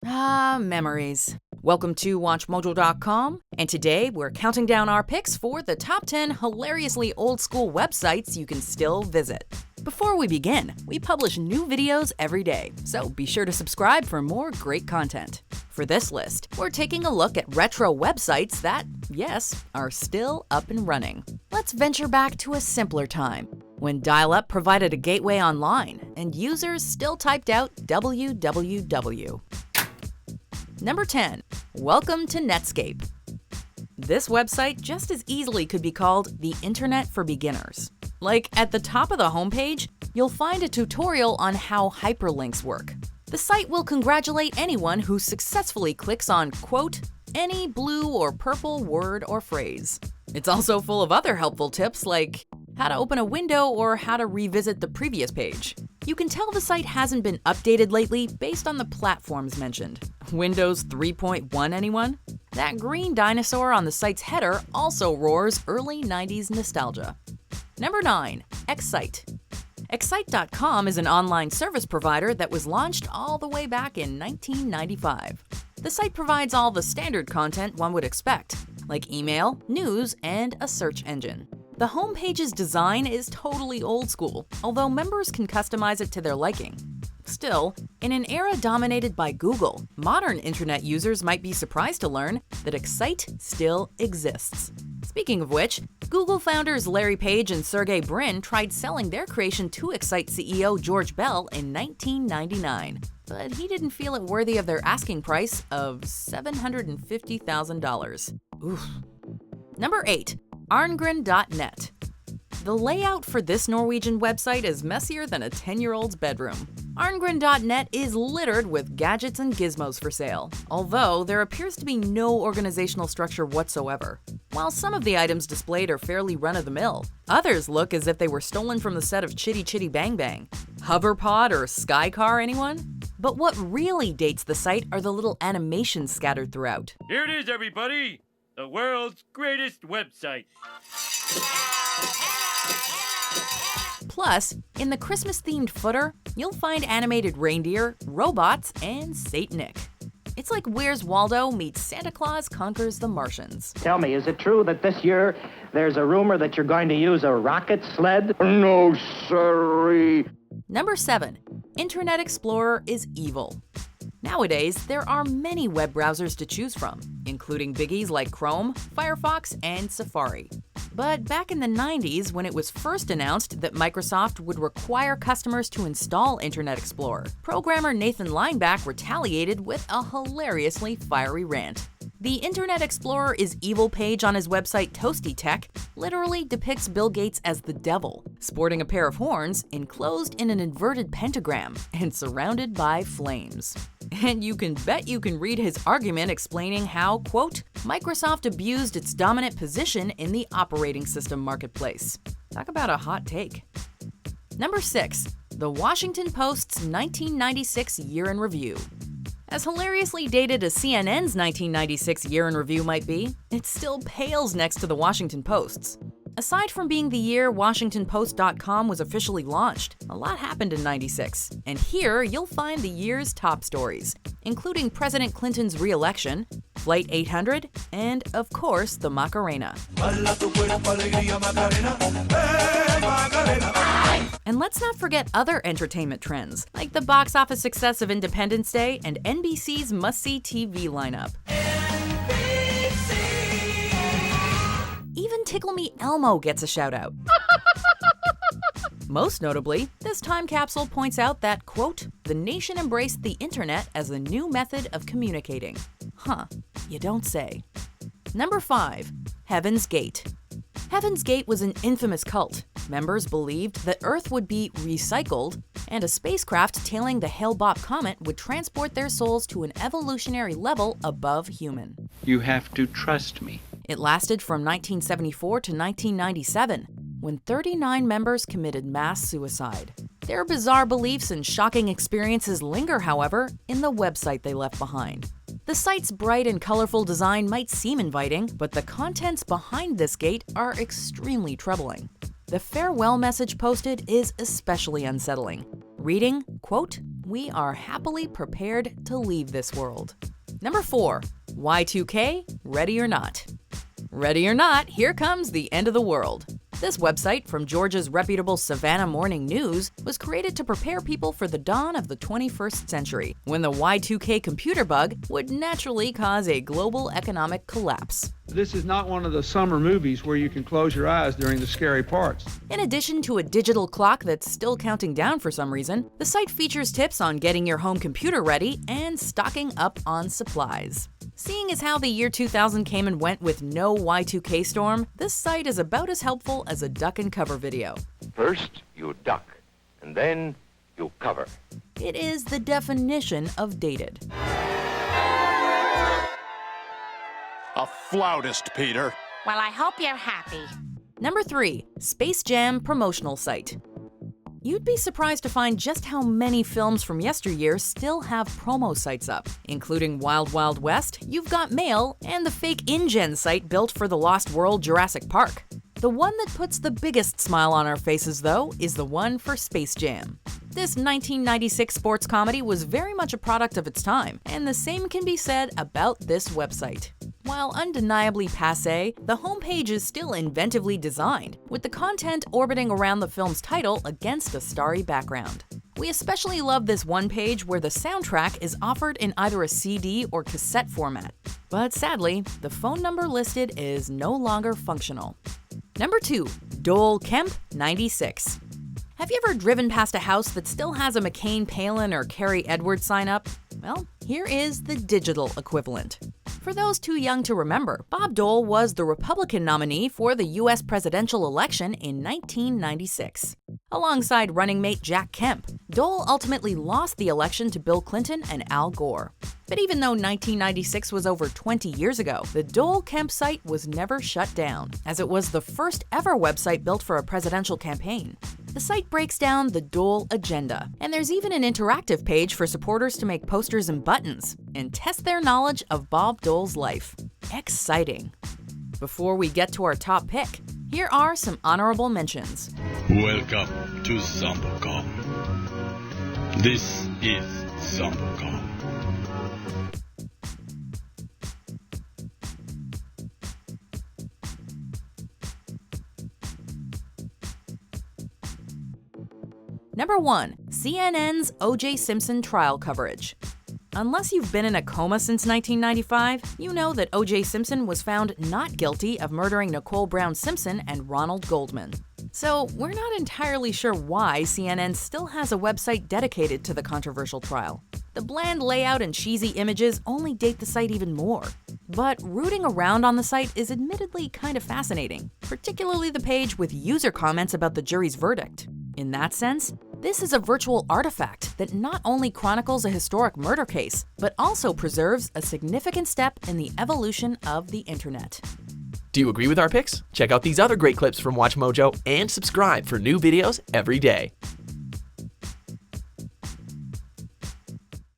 Ah, memories. Welcome to WatchMojo.com, and today we're counting down our picks for the top 10 hilariously old-school websites you can still visit. Before we begin, we publish new videos every day, so be sure to subscribe for more great content. For this list, we're taking a look at retro websites that, yes, are still up and running. Let's venture back to a simpler time, when dial-up provided a gateway online, and users still typed out www. Number 10. Welcome to Netscape. This website just as easily could be called the Internet for Beginners. Like, at the top of the homepage, you'll find a tutorial on how hyperlinks work. The site will congratulate anyone who successfully clicks on, quote, any blue or purple word or phrase. It's also full of other helpful tips like how to open a window or how to revisit the previous page. You can tell the site hasn't been updated lately based on the platforms mentioned. Windows 3.1, anyone? That green dinosaur on the site's header also roars early 90s nostalgia. Number 9. Excite. Excite.com is an online service provider that was launched all the way back in 1995. The site provides all the standard content one would expect, like email, news, and a search engine. The homepage's design is totally old school, although members can customize it to their liking. Still, in an era dominated by Google, modern internet users might be surprised to learn that Excite still exists. Speaking of which, Google founders Larry Page and Sergey Brin tried selling their creation to Excite CEO George Bell in 1999, but he didn't feel it worthy of their asking price of $750,000. Oof. Number 8. Arngren.net. The layout for this Norwegian website is messier than a 10-year-old's bedroom. Arngren.net is littered with gadgets and gizmos for sale, although there appears to be no organizational structure whatsoever. While some of the items displayed are fairly run-of-the-mill, others look as if they were stolen from the set of Chitty Chitty Bang Bang. Hoverpod or Sky Car, anyone? But what really dates the site are the little animations scattered throughout. Here it is, everybody! The world's greatest website. Plus, in the Christmas-themed footer, you'll find animated reindeer, robots, and Saint Nick. It's like Where's Waldo meets Santa Claus Conquers the Martians. Tell me, is it true that this year there's a rumor that you're going to use a rocket sled? No, sirree. Number 7. Internet Explorer is evil. Nowadays, there are many web browsers to choose from, including biggies like Chrome, Firefox, and Safari. But back in the 90s, when it was first announced that Microsoft would require customers to install Internet Explorer, programmer Nathan Lineback retaliated with a hilariously fiery rant. The Internet Explorer is evil page on his website Toasty Tech literally depicts Bill Gates as the devil, sporting a pair of horns, enclosed in an inverted pentagram, and surrounded by flames. And you can bet you can read his argument explaining how, quote, Microsoft abused its dominant position in the operating system marketplace. Talk about a hot take. Number 6. The Washington Post's 1996 Year in Review. As hilariously dated as CNN's 1996 Year in Review might be, it still pales next to the Washington Post's. Aside from being the year WashingtonPost.com was officially launched, a lot happened in '96. And here you'll find the year's top stories, including President Clinton's re-election, Flight 800, and of course, the Macarena. And let's not forget other entertainment trends, like the box office success of Independence Day and NBC's must-see TV lineup. Even Tickle Me Elmo gets a shout-out. Most notably, this time capsule points out that, quote, the nation embraced the internet as a new method of communicating. Huh, you don't say. Number 5. Heaven's Gate. Heaven's Gate was an infamous cult. Members believed that Earth would be recycled, and a spacecraft tailing the Hale-Bopp comet would transport their souls to an evolutionary level above human. You have to trust me. It lasted from 1974 to 1997, when 39 members committed mass suicide. Their bizarre beliefs and shocking experiences linger, however, in the website they left behind. The site's bright and colorful design might seem inviting, but the contents behind this gate are extremely troubling. The farewell message posted is especially unsettling, reading, quote, we are happily prepared to leave this world. Number 4. Y2K Ready or Not. Ready or not, here comes the end of the world. This website from Georgia's reputable Savannah Morning News was created to prepare people for the dawn of the 21st century, when the Y2K computer bug would naturally cause a global economic collapse. This is not one of the summer movies where you can close your eyes during the scary parts. In addition to a digital clock that's still counting down for some reason, the site features tips on getting your home computer ready and stocking up on supplies. Seeing as how the year 2000 came and went with no Y2K storm, this site is about as helpful as a duck and cover video. First, you duck, and then you cover. It is the definition of dated. A flautist, Peter. Well, I hope you're happy. Number 3. Space Jam Promotional Site. You'd be surprised to find just how many films from yesteryear still have promo sites up, including Wild Wild West, You've Got Mail, and the fake InGen site built for the Lost World Jurassic Park. The one that puts the biggest smile on our faces, though, is the one for Space Jam. This 1996 sports comedy was very much a product of its time, and the same can be said about this website. While undeniably passé, the homepage is still inventively designed, with the content orbiting around the film's title against a starry background. We especially love this one page where the soundtrack is offered in either a CD or cassette format. But sadly, the phone number listed is no longer functional. Number 2. Dole Kemp 96. Have you ever driven past a house that still has a McCain Palin or Carrie Edwards sign up? Well, here is the digital equivalent. For those too young to remember, Bob Dole was the Republican nominee for the U.S. presidential election in 1996. Alongside running mate Jack Kemp, Dole ultimately lost the election to Bill Clinton and Al Gore. But even though 1996 was over 20 years ago, the Dole Kemp site was never shut down, as it was the first ever website built for a presidential campaign. The site breaks down the Dole agenda, and there's even an interactive page for supporters to make posters and buttons and test their knowledge of Bob Dole's life. Exciting! Before we get to our top pick, here are some honorable mentions. Welcome to Zombocom. This is Zombocom. Number 1. CNN's OJ Simpson trial coverage. Unless you've been in a coma since 1995, you know that OJ Simpson was found not guilty of murdering Nicole Brown Simpson and Ronald Goldman. So we're not entirely sure why CNN still has a website dedicated to the controversial trial. The bland layout and cheesy images only date the site even more. But rooting around on the site is admittedly kind of fascinating, particularly the page with user comments about the jury's verdict. In that sense, this is a virtual artifact that not only chronicles a historic murder case, but also preserves a significant step in the evolution of the internet. Do you agree with our picks? Check out these other great clips from WatchMojo and subscribe for new videos every day.